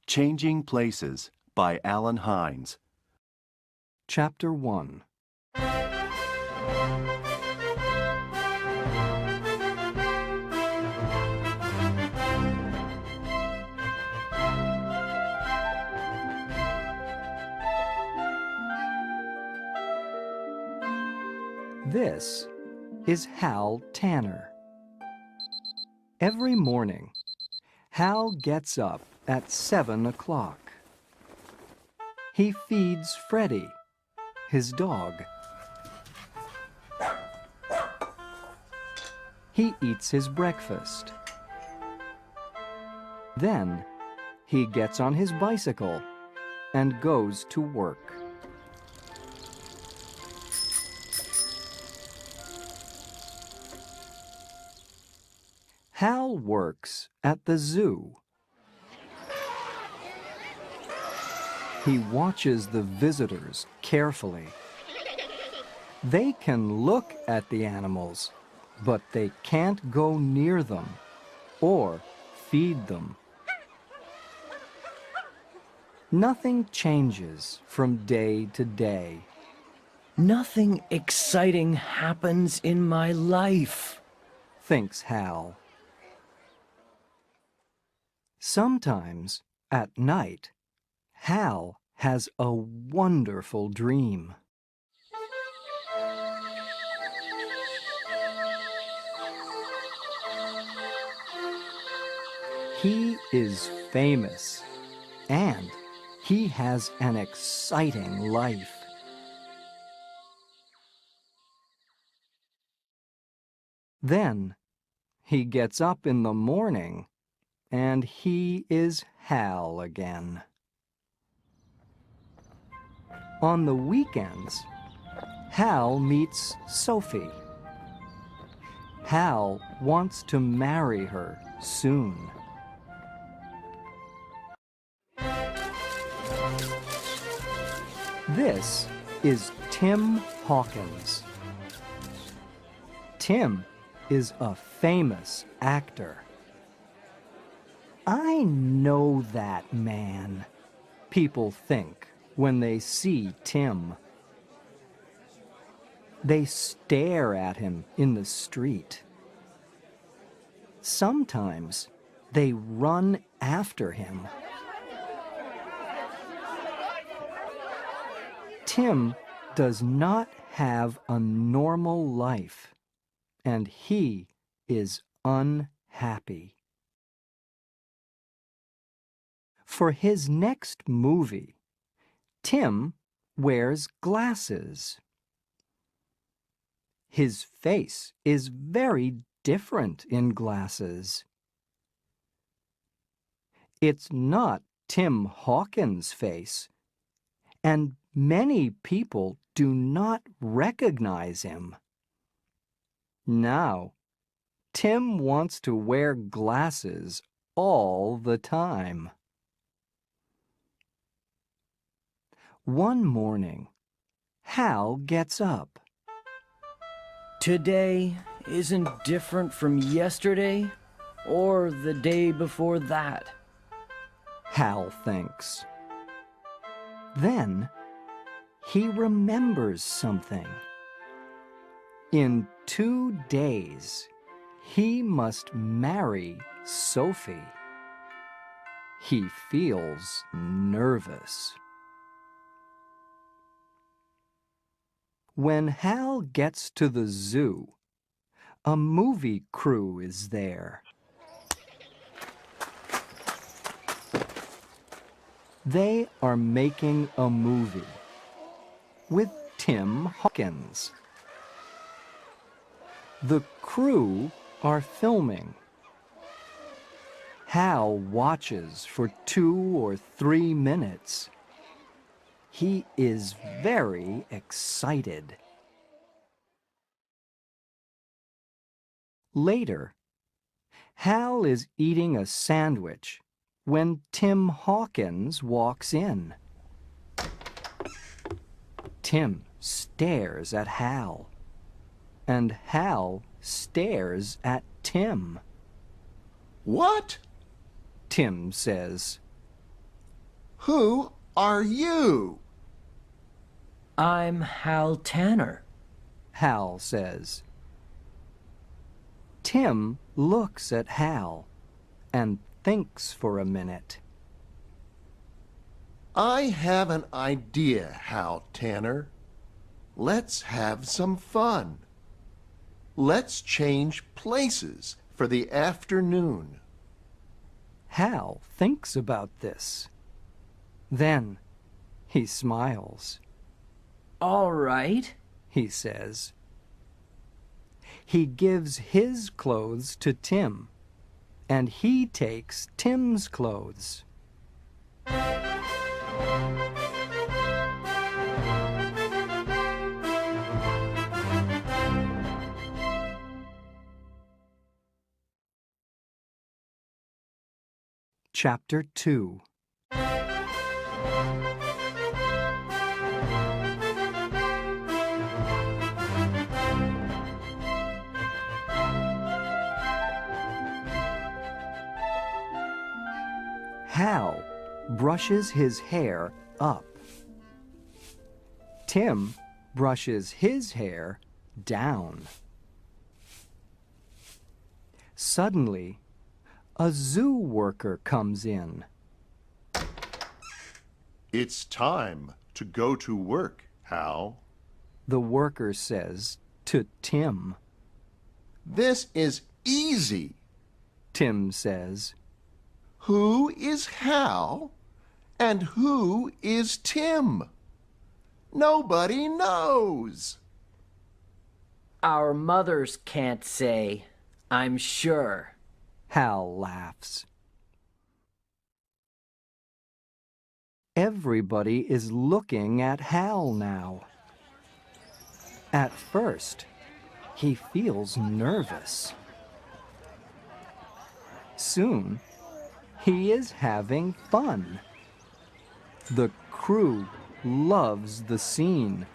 Changing Places by Alan Hines. Chapter 1. This is Hal Tanner. Every morning, Hal gets up at 7 o'clock. He feeds Freddie, his dog. He eats his breakfast. Then, he gets on his bicycle and goes to work. Hal works at the zoo. He watches the visitors carefully. They can look at the animals, but they can't go near them or feed them. Nothing changes from day to day. Nothing exciting happens in my life, thinks Hal. Sometimes, at night, Hal has a wonderful dream. He is famous, and he has an exciting life. Then, he gets up in the morning, and he is Hal again. On the weekends, Hal meets Sophie. Hal wants to marry her soon. This is Tim Hawkins. Tim is a famous actor. I know that man, people think when they see Tim. They stare at him in the street. Sometimes they run after him. Tim does not have a normal life, and he is unhappy. For his next movie, Tim wears glasses. His face is very different in glasses. It's not Tim Hawkins' face, and many people do not recognize him. Now, Tim wants to wear glasses all the time. One morning, Hal gets up. Today isn't different from yesterday or the day before that, Hal thinks. Then, he remembers something. In 2 days, he must marry Sophie. He feels nervous. When Hal gets to the zoo, a movie crew is there. They are making a movie with Tim Hawkins. The crew are filming. Hal watches for 2 or 3 minutes. He is very excited. Later, Hal is eating a sandwich when Tim Hawkins walks in. Tim stares at Hal, and Hal stares at Tim. What? Tim says. Who are you? I'm Hal Tanner. Hal says. Tim looks at Hal and thinks for a minute. I have an idea, Hal Tanner. Let's have some fun. Let's change places for the afternoon. Hal thinks about this. Then he smiles. All right. He says. He gives his clothes to Tim, and he takes Tim's clothes. Chapter 2. Hal brushes his hair up. Tim brushes his hair down. Suddenly, a zoo worker comes in. It's time to go to work, Hal. The worker says to Tim. This is easy. Tim says. Who is Hal and who is Tim? Nobody knows. Our mothers can't say, I'm sure. Hal laughs. Everybody is looking at Hal now. At first, he feels nervous. Soon, he is having fun. The crew loves the scene.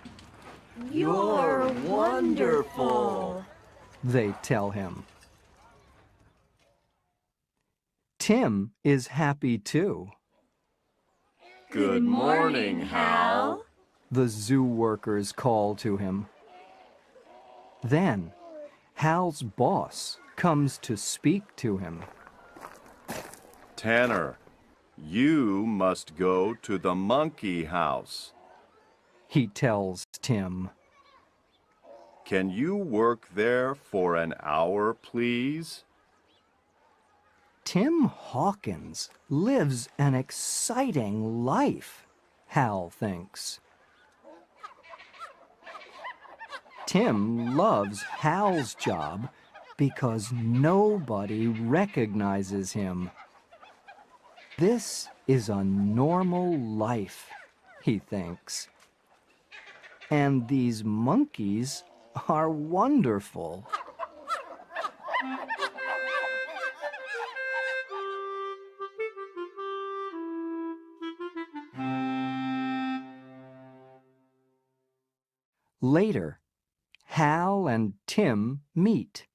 You're wonderful, they tell him. Tim is happy too. Good morning, Hal. The zoo workers call to him. Then, Hal's boss comes to speak to him. Tanner, you must go to the monkey house. He tells Tim. Can you work there for an hour, please? Tim Hawkins lives an exciting life, Hal thinks. Tim loves Hal's job because nobody recognizes him. This is a normal life, he thinks. And these monkeys are wonderful. Later, Hal and Tim meet.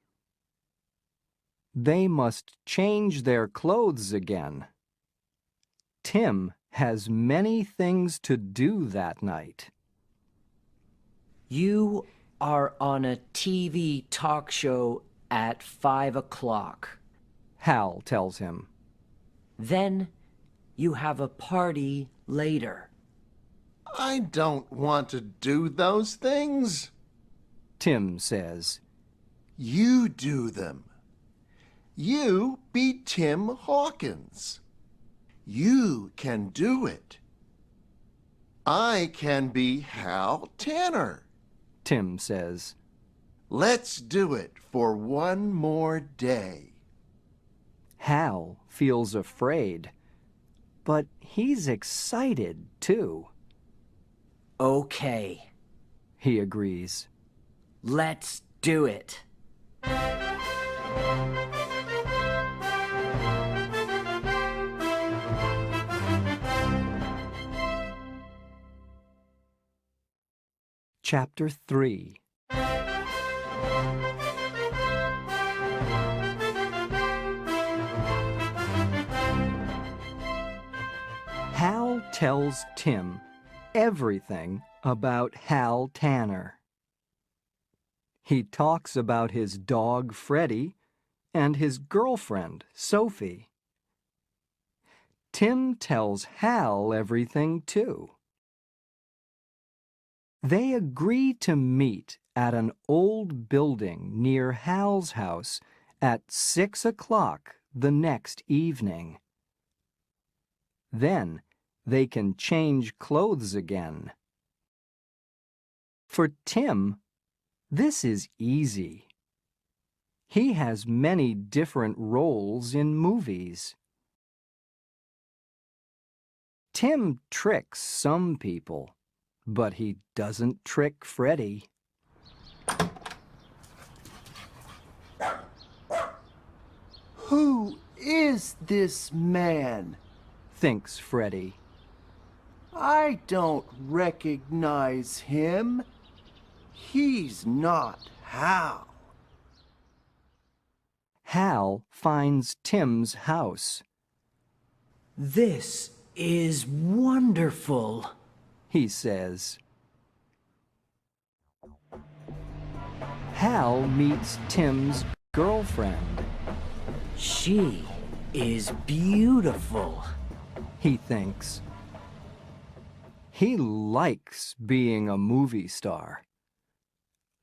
They must change their clothes again. Tim has many things to do that night. You are on a TV talk show at 5 o'clock. Hal tells him. Then you have a party later. I don't want to do those things. Tim says. You do them. You be Tim Hawkins. You can do it. I can be Hal Tanner. Tim says. Let's do it for one more day. Hal feels afraid, but he's excited too. Okay, He agrees. let's do it. Chapter 3. Hal Hal tells Tim everything about Hal Tanner. He talks about his dog Freddie and his girlfriend Sophie. Tim tells Hal everything too. They agree to meet at an old building near Hal's house at 6 o'clock the next evening. Then they can change clothes again. For Tim, this is easy. He has many different roles in movies. Tim tricks some people, but he doesn't trick Freddie. Who is this man? Thinks Freddie. I don't recognize him. He's not Hal. Hal finds Tim's house. This is wonderful, He says. Hal meets Tim's girlfriend. She is beautiful. He thinks. He likes being a movie star.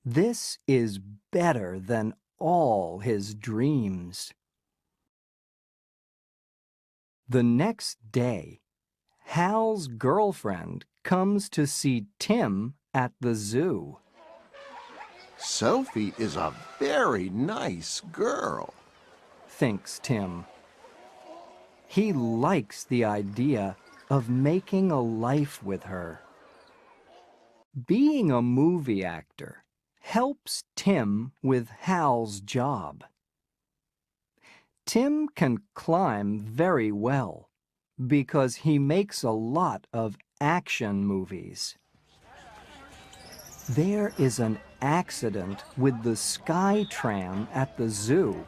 This is better than all his dreams. The next day, Hal's girlfriend comes to see Tim at the zoo. Sophie is a very nice girl. Thinks Tim. He likes the idea of making a life with her. Being a movie actor helps Tim with Hal's job. Tim can climb very well because he makes a lot of action movies. There is an accident with the Sky Tram at the zoo,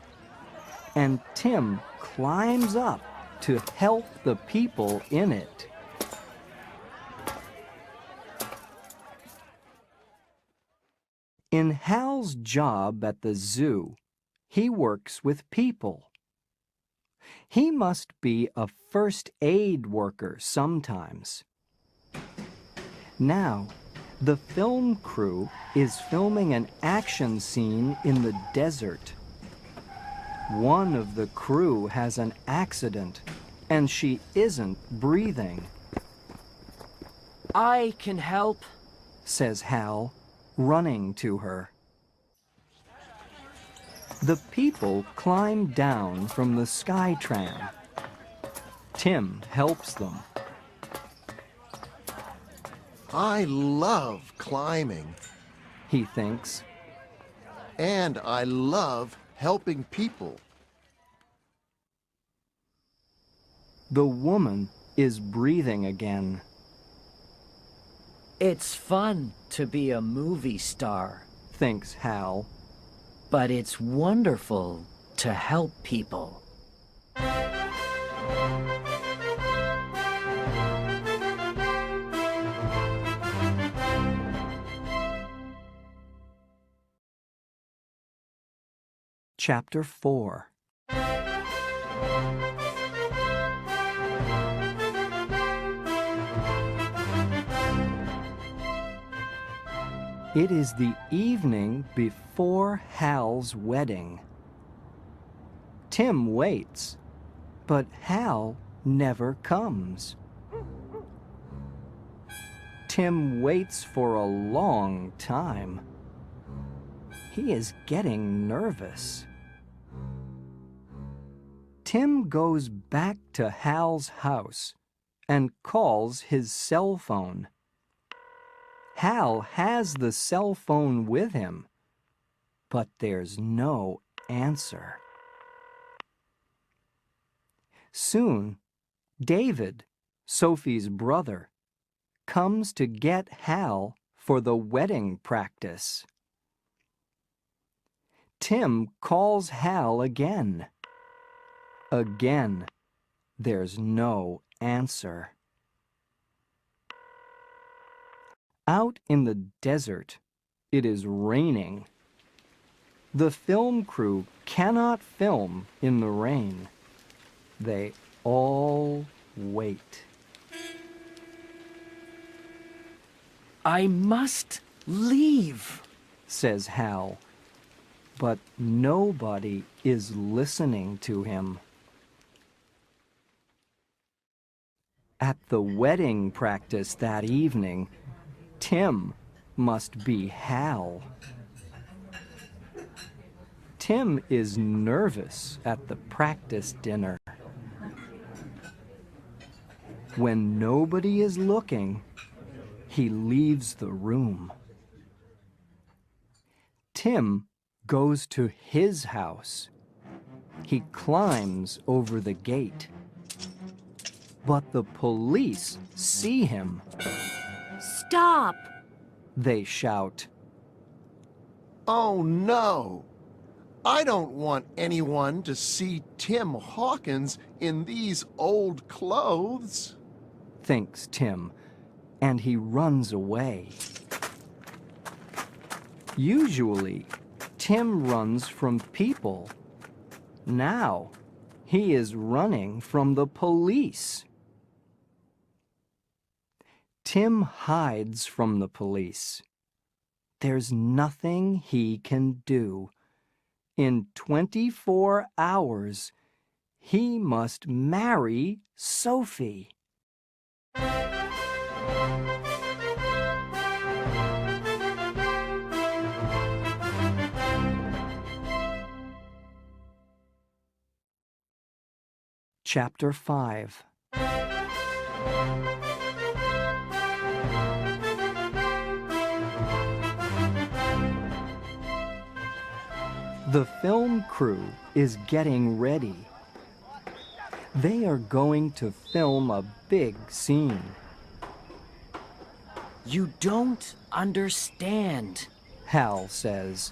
and Tim climbs up to help the people in it. In Hal's job at the zoo, he works with people. He must be a first aid worker sometimes. Now, the film crew is filming an action scene in the desert. One of the crew has an accident, and she isn't breathing, I can help. says Hal, running to her. The people climb down from the Sky Tram. Tim helps them. I love climbing, He thinks. and I love helping people. The woman is breathing again. It's fun to be a movie star, Thinks Hal. but it's wonderful to help people. Chapter 4. It is the evening before Hal's wedding. Tim waits, but Hal never comes. Tim waits for a long time. He is getting nervous. Tim goes back to Hal's house and calls his cell phone. Hal has the cell phone with him, but there's no answer. Soon, David, Sophie's brother, comes to get Hal for the wedding practice. Tim calls Hal again. Again, there's no answer. Out in the desert, it is raining. The film crew cannot film in the rain. They all wait. I must leave, says Hal, but nobody is listening to him. At the wedding practice that evening, Tim must be Hal. Tim is nervous at the practice dinner. When nobody is looking, he leaves the room. Tim goes to his house. He climbs over the gate. But the police see him. Stop! They shout. Oh no! I don't want anyone to see Tim Hawkins in these old clothes. Thinks Tim, and he runs away. Usually, Tim runs from people. Now, he is running from the police. Tim hides from the police. There's nothing he can do. In 24 hours, he must marry Sophie. Chapter 5. The film crew is getting ready. They are going to film a big scene. You don't understand. Hal says.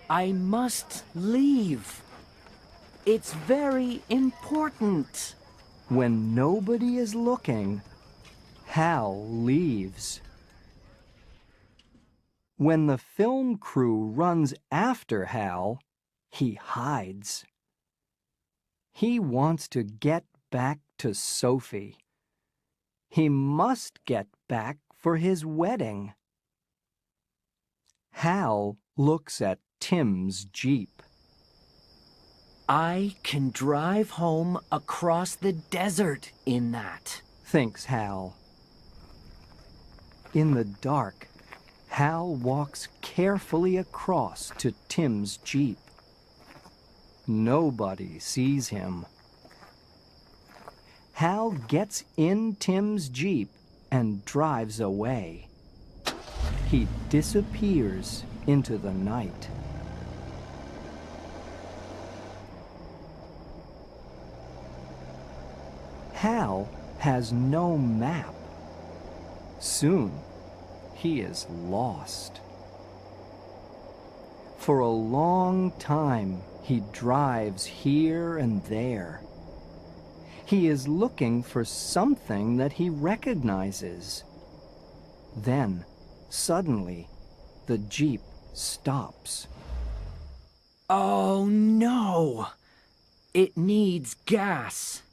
I must leave. It's very important. When nobody is looking, Hal leaves. When the film crew runs after Hal, he hides. He wants to get back to Sophie. He must get back for his wedding. Hal looks at Tim's Jeep. I can drive home across the desert in that, thinks Hal. In the dark, Hal walks carefully across to Tim's Jeep. Nobody sees him. Hal gets in Tim's Jeep and drives away. He disappears into the night. Hal has no map. Soon, he is lost. For a long time, he drives here and there. He is looking for something that he recognizes. Then, suddenly, the Jeep stops. Oh no! It needs gas.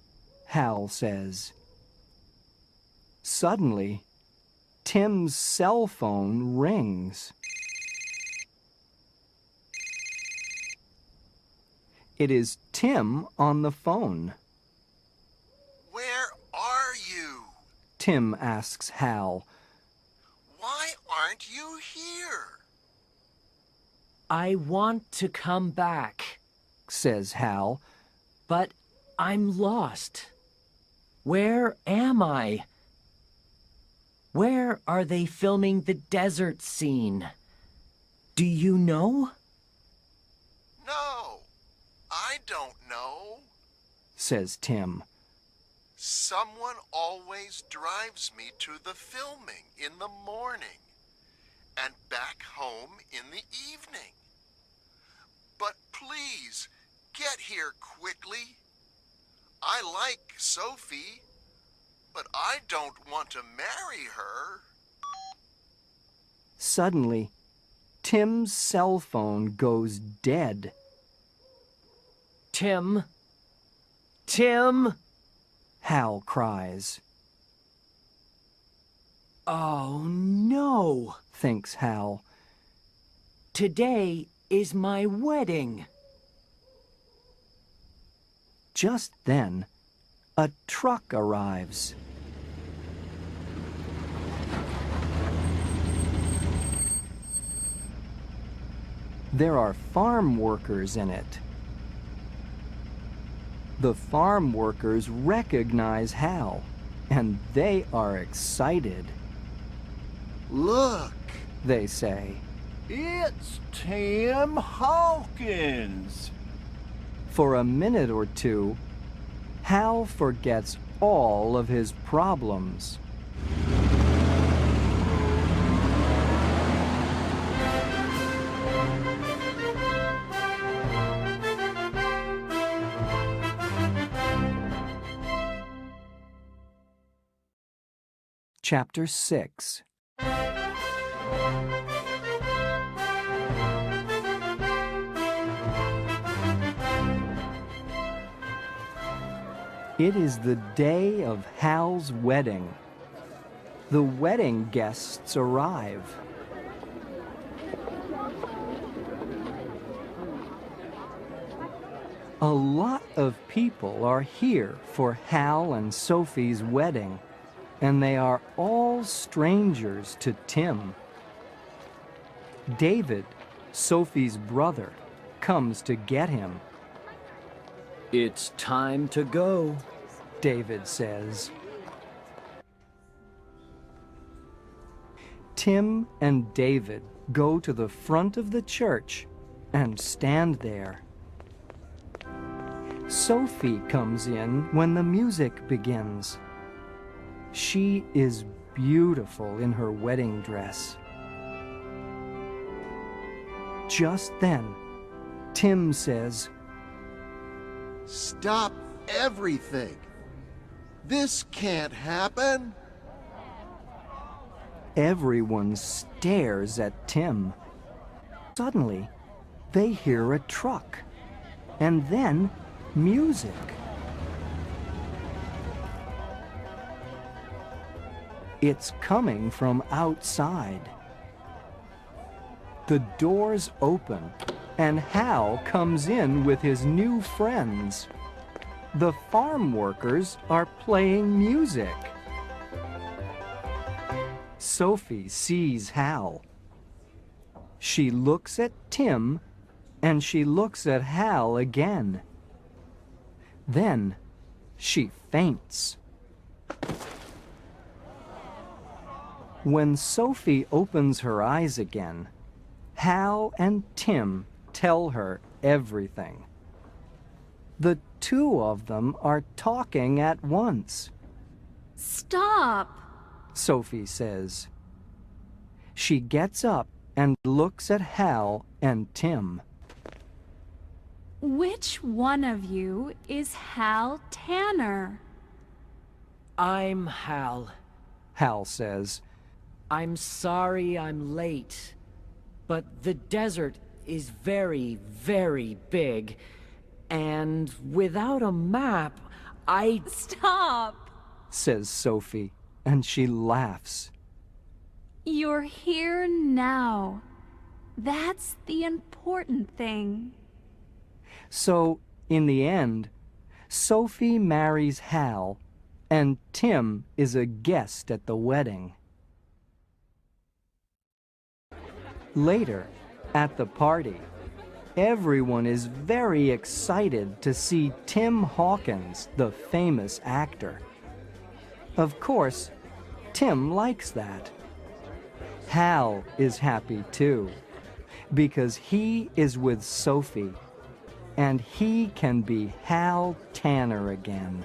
Hal says. Suddenly, Tim's cell phone rings. It is Tim on the phone. Where are you? Tim asks Hal. Why aren't you here? I want to come back, Says Hal. but I'm lost. Where am I? Where are they filming the desert scene? Do you know? No, I don't know. Says Tim. Someone always drives me to the filming in the morning and back home in the evening. But please, get here quickly. I like Sophie, but I don't want to marry her. Suddenly, Tim's cell phone goes dead. Tim? Tim? Hal cries. Oh no! Thinks Hal. Today is my wedding. Just then, a truck arrives. There are farm workers in it. The farm workers recognize Hal, and they are excited. Look! They say. It's Tim Hawkins. For a minute or two, Hal forgets all of his problems. Chapter 6. It is the day of Hal's wedding. The wedding guests arrive. A lot of people are here for Hal and Sophie's wedding, and they are all strangers to Tim. David, Sophie's brother, comes to get him. It's time to go. David says. Tim and David go to the front of the church and stand there. Sophie comes in when the music begins. She is beautiful in her wedding dress. Just then, Tim says, Stop everything! This can't happen! Everyone stares at Tim. Suddenly, they hear a truck, and then music. It's coming from outside. The doors open, and Hal comes in with his new friends. The farm workers are playing music. Sophie sees Hal. She looks at Tim, and she looks at Hal again. Then she faints. When Sophie opens her eyes again, Hal and Tim tell her everything. The two of them are talking at once. Stop! Sophie says. She gets up and looks at Hal and Tim. Which one of you is Hal Tanner? I'm Hal. Hal says. I'm sorry I'm late, but the desert is very, very big, and without a map, Stop! Says Sophie, and she laughs. You're here now. That's the important thing. So, in the end, Sophie marries Hal, and Tim is a guest at the wedding. Later, at the party, everyone is very excited to see Tim Hawkins, the famous actor. Of course, Tim likes that. Hal is happy too, because he is with Sophie, and he can be Hal Tanner again.